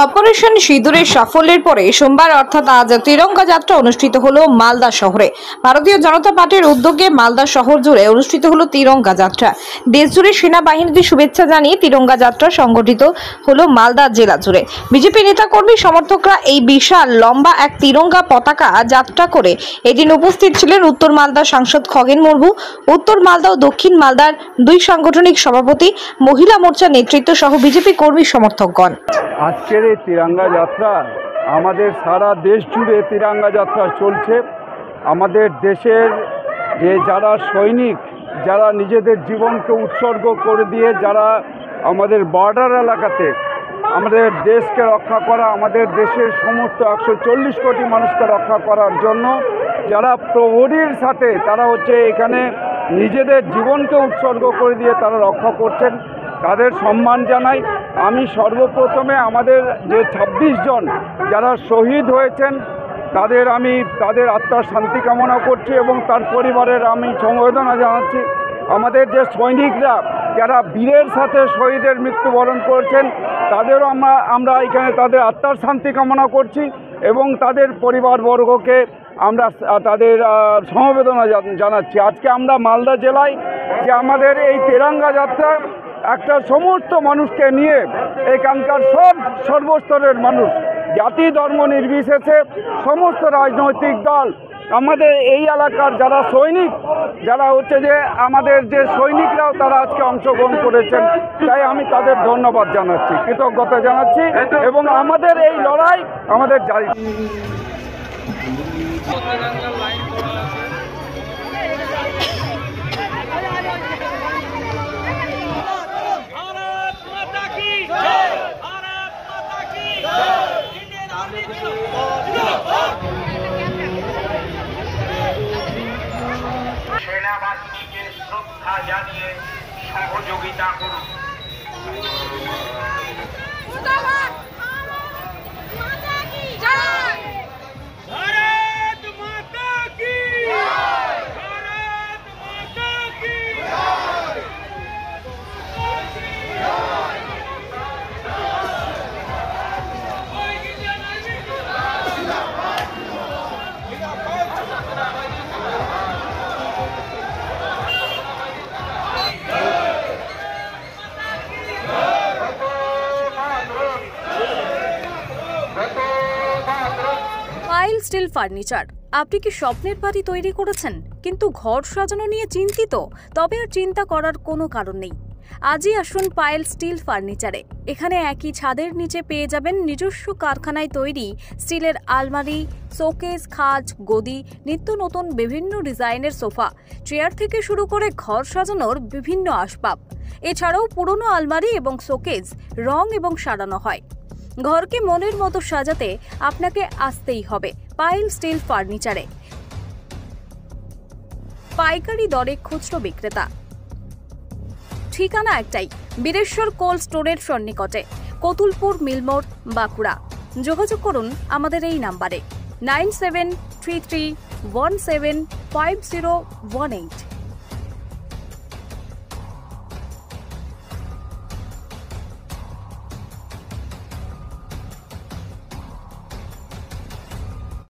Operation সিঁদুরের সাফল্যের পরে সোমবার অর্থাৎ আজ তিরঙ্গা যাত্রা অনুষ্ঠিত হলো মালদা শহরে। ভারতীয় জনতা পার্টির উদ্যোগে মালদা শহর জুড়ে অনুষ্ঠিত হলো তিরঙ্গা যাত্রা। দেশ জুড়ে সেনাবাহিনীর শুভেচ্ছা জানিয়ে তিরঙ্গা যাত্রা সংগঠিত হলো মালদা জেলা জুড়ে। বিজেপি নেতাকর্মী সমর্থকরা এই বিশাল লম্বা এক তিরঙ্গা পতাকা যাত্রা করে এদিন উপস্থিত ছিলেন উত্তর মালদা সাংসদ খগেন মুর্মু, উত্তর মালদা ও দক্ষিণ মালদার দুই সাংগঠনিক সভাপতি, মহিলা মোর্চার নেতৃত্ব সহ বিজেপি কর্মী সমর্থকগণ। আজকের এই তিরঙ্গা যাত্রা আমাদের সারা দেশ জুড়ে তিরঙ্গা যাত্রা চলছে। আমাদের দেশের যে যারা সৈনিক, যারা নিজেদের জীবনকে উৎসর্গ করে দিয়ে যারা আমাদের বর্ডার এলাকাতে আমাদের দেশকে রক্ষা করা, আমাদের দেশের সমস্ত 140 কোটি মানুষকে রক্ষা করার জন্য যারা প্রহরীর সাথে তারা এখানে নিজেদের জীবনকে উৎসর্গ করে দিয়ে তারা রক্ষা করছেন, তাদের সম্মান জানাই। আমি সর্বপ্রথমে আমাদের যে 26 জন যারা শহীদ হয়েছেন তাদের আত্মার শান্তি কামনা করছি এবং তার পরিবারের আমি সমবেদনা জানাচ্ছি। আমাদের যে সৈনিকরা যারা বীরের সাথে শহীদের মৃত্যুবরণ করেছেন তাদেরও আমরা এখানে তাদের আত্মার শান্তি কামনা করছি এবং তাদের পরিবারবর্গকে আমরা তাদের সমবেদনা জানাচ্ছি। আজকে আমরা মালদা জেলায় যে আমাদের এই তিরঙ্গা যাত্রা একটা সমস্ত মানুষকে নিয়ে এখানকার সর্বস্তরের মানুষ, জাতি ধর্ম নির্বিশেষে সমস্ত রাজনৈতিক দল, আমাদের এই এলাকার যারা সৈনিক, যারা যে আমাদের যে সৈনিকরাও তারা আজকে অংশগ্রহণ করেছেন, তাই আমি তাদের ধন্যবাদ জানাচ্ছি, কৃতজ্ঞতা জানাচ্ছি এবং আমাদের এই লড়াই আমাদের জারি। সেনাবাহিনীকে শ্রদ্ধা জানিয়ে সহযোগিতা করুন। Pile steel furniture. আপনি কি স্বপ্নের বাড়ি তৈরি করেছেন কিন্তু ঘর সাজানো নিয়ে চিন্তিত? তবে আর চিন্তা করার কোনো কারণ নেই। আজই আসুন পাইল স্টিল ফার্নিচারে। এখানে একই ছাদের নিচে পেয়ে যাবেন নিজস্ব কারখানায় তৈরি স্টিলের আলমারি, শোকেস, খাট, গদি, নিত্য নতুন বিভিন্ন ডিজাইনের সোফা, চেয়ার থেকে শুরু করে ঘর সাজানোর বিভিন্ন আসবাব। এছাড়াও পুরনো আলমারি এবং শোকেস রং এবং সারানো হয়। ঘরকে মনের মতো সাজাতে আপনাকে আসতেই হবে পাইল স্টিল ফার্নিচারে। পাইকারি দরে খুচরো বিক্রেতা। ঠিকানা একটাই, বীরেশ্বর কোল্ড স্টোরের সন্নিকটে, কতুলপুর মিলমোড়, বাঁকুড়া। যোগাযোগ করুন আমাদের এই নাম্বারে 9733175018।